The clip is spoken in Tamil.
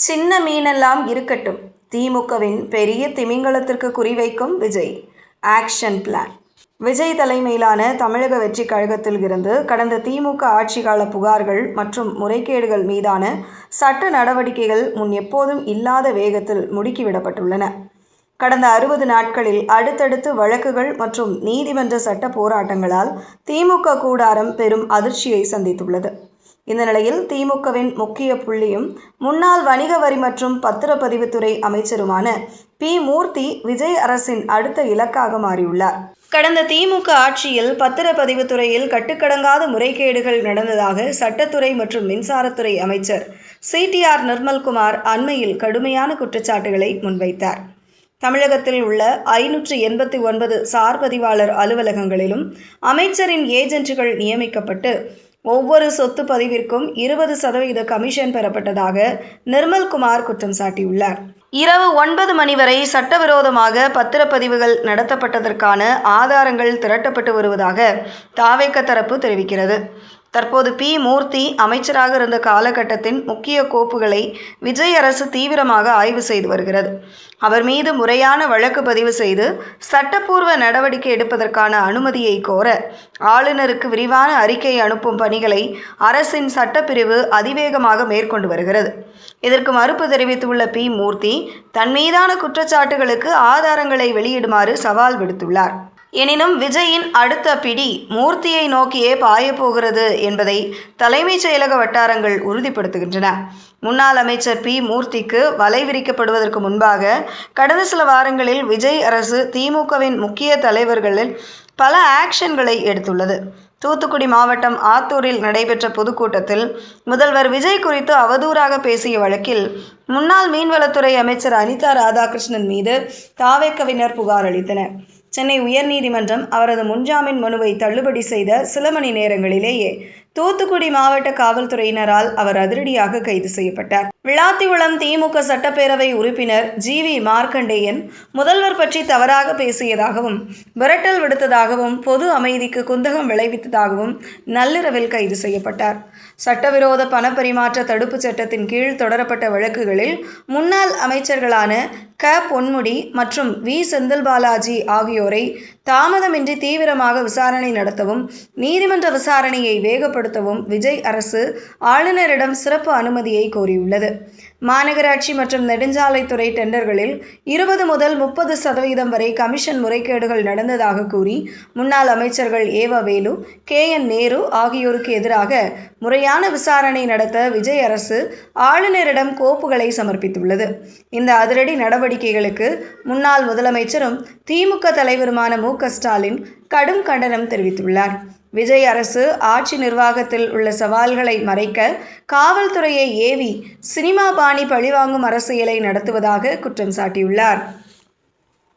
சின்ன மீனெல்லாம் இருக்கட்டும், திமுகவின் பெரிய திமிங்கலத்திற்கு குறிவைக்கும் விஜய். Action plan. விஜய் தலைமையிலான தமிழக வெற்றி கழகத்தில் இருந்து கடந்த திமுக ஆட்சிகால புகார்கள் மற்றும் முறைகேடுகள் மீதான சட்ட நடவடிக்கைகள் முன் எப்போதும் இல்லாத வேகத்தில் முடுக்கிவிடப்பட்டுள்ளன. கடந்த 60 நாட்களில் அடுத்தடுத்து வழக்குகள் மற்றும் நீதிமன்ற சட்ட போராட்டங்களால் திமுக கூடாரம் பெரும் அதிர்ச்சியை சந்தித்துள்ளது. இந்த நிலையில் திமுகவின் முக்கிய புள்ளியும் முன்னாள் வணிக வரி மற்றும் பத்திரப்பதிவுத்துறை அமைச்சருமான பி. மூர்த்தி விஜய் அரசின் அடுத்த இலக்காக மாறியுள்ளார். கடந்த திமுக ஆட்சியில் பத்திரப்பதிவுத்துறையில் கட்டுக்கடங்காத முறைகேடுகள் நடந்ததாக சட்டத்துறை மற்றும் மின்சாரத்துறை அமைச்சர் CTR நிர்மல்குமார் அண்மையில் கடுமையான குற்றச்சாட்டுகளை முன்வைத்தார். தமிழகத்தில் உள்ள 589 சார் பதிவாளர் அலுவலகங்களிலும் அமைச்சரின் ஏஜென்ட்டுகள் நியமிக்கப்பட்டு ஒவ்வொரு சொத்து பதிவிற்கும் 20% கமிஷன் பெறப்பட்டதாக நிர்மல்குமார் குற்றம் சாட்டியுள்ளார். இரவு 9 மணி வரை சட்டவிரோதமாக பத்திரப்பதிவுகள் நடத்தப்பட்டதற்கான ஆதாரங்கள் திரட்டப்பட்டு வருவதாக தாவேக தரப்பு தெரிவிக்கிறது. தற்போது பி. மூர்த்தி அமைச்சராக இருந்த காலகட்டத்தின் முக்கிய கோப்புகளை விஜய் அரசு தீவிரமாக ஆய்வு செய்து வருகிறது. அவர் மீது முறையான வழக்கு பதிவு செய்து சட்டப்பூர்வ நடவடிக்கை எடுப்பதற்கான அனுமதியை கோர ஆளுநருக்கு விரிவான அறிக்கை அனுப்பும் பணிகளை அரசின் சட்டப்பிரிவு அதிவேகமாக மேற்கொண்டு வருகிறது. இதற்கு மறுப்பு தெரிவித்துள்ள பி. மூர்த்தி தன் மீதான குற்றச்சாட்டுகளுக்கு ஆதாரங்களை வெளியிடுமாறு சவால் விடுத்துள்ளார். எனினும் விஜயின் அடுத்த பிடி மூர்த்தியை நோக்கியே பாயப்போகிறது என்பதை தலைமைச் செயலக வட்டாரங்கள் உறுதிப்படுத்துகின்றன. முன்னாள் அமைச்சர் பி. மூர்த்திக்கு வலை விரிக்கப்படுவதற்கு முன்பாக கடந்த சில வாரங்களில் விஜய் அரசு திமுகவின் முக்கிய தலைவர்களில் பல ஆக்ஷன்களை எடுத்துள்ளது. தூத்துக்குடி மாவட்டம் ஆத்தூரில் நடைபெற்ற பொதுக்கூட்டத்தில் முதல்வர் விஜய் குறித்து அவதூறாக பேசிய வழக்கில் முன்னாள் மீன்வளத்துறை அமைச்சர் அனிதா ராதாகிருஷ்ணன் மீது தாவேகவினர் புகார் அளித்தனர். சென்னை உயர்நீதிமன்றம் அவரது முன்ஜாமீன் மனுவை தள்ளுபடி செய்த சில மணி நேரங்களிலேயே தூத்துக்குடி மாவட்ட காவல்துறையினரால் அவர் அதிரடியாக கைது செய்யப்பட்டார். விளாத்திகுளம் திமுக சட்டப்பேரவை உறுப்பினர் GV மார்க்கண்டேயன் முதல்வர் பற்றி தவறாக பேசியதாகவும் மிரட்டல் விடுத்ததாகவும் பொது அமைதிக்கு குந்தகம் விளைவித்ததாகவும் நள்ளிரவில் கைது செய்யப்பட்டார். சட்டவிரோத பணப்பரிமாற்ற தடுப்புச் சட்டத்தின் கீழ் தொடரப்பட்ட வழக்குகளில் முன்னாள் அமைச்சர்களான க. பொன்முடி மற்றும் வி. செந்தில் பாலாஜி ஆகியோரை தாமதமின்றி தீவிரமாக விசாரணை நடத்தவும் நீதிமன்ற விசாரணையை வேகப்படுத்தவும் விஜய் அரசு ஆளுநரிடம் சிறப்பு அனுமதியை கோரியுள்ளது. மாநகராட்சி மற்றும் நெடுஞ்சாலைத்துறை டெண்டர்களில் 20 முதல் 30% வரை கமிஷன் முறைகேடுகள் நடந்ததாக கூறி முன்னாள் அமைச்சர்கள் ஏவ வேலு, KN நேரு ஆகியோருக்கு எதிராக முறையான விசாரணை நடத்த விஜய் அரசு ஆளுநரிடம் கோப்புகளை சமர்ப்பித்துள்ளது. இந்த அதிரடி நடவடிக்கைகளுக்கு முன்னாள் முதலமைச்சரும் திமுக தலைவருமான மு. க. ஸ்டாலின் கடும் கண்டனம் தெரிவித்துள்ளார். விஜய் அரசு ஆட்சி நிர்வாகத்தில் உள்ள சவால்களை மறைக்க காவல்துறையை ஏவி சினிமா பாணி பழிவாங்கும் அரசியலை நடத்துவதாக குற்றம் சாட்டியுள்ளார்.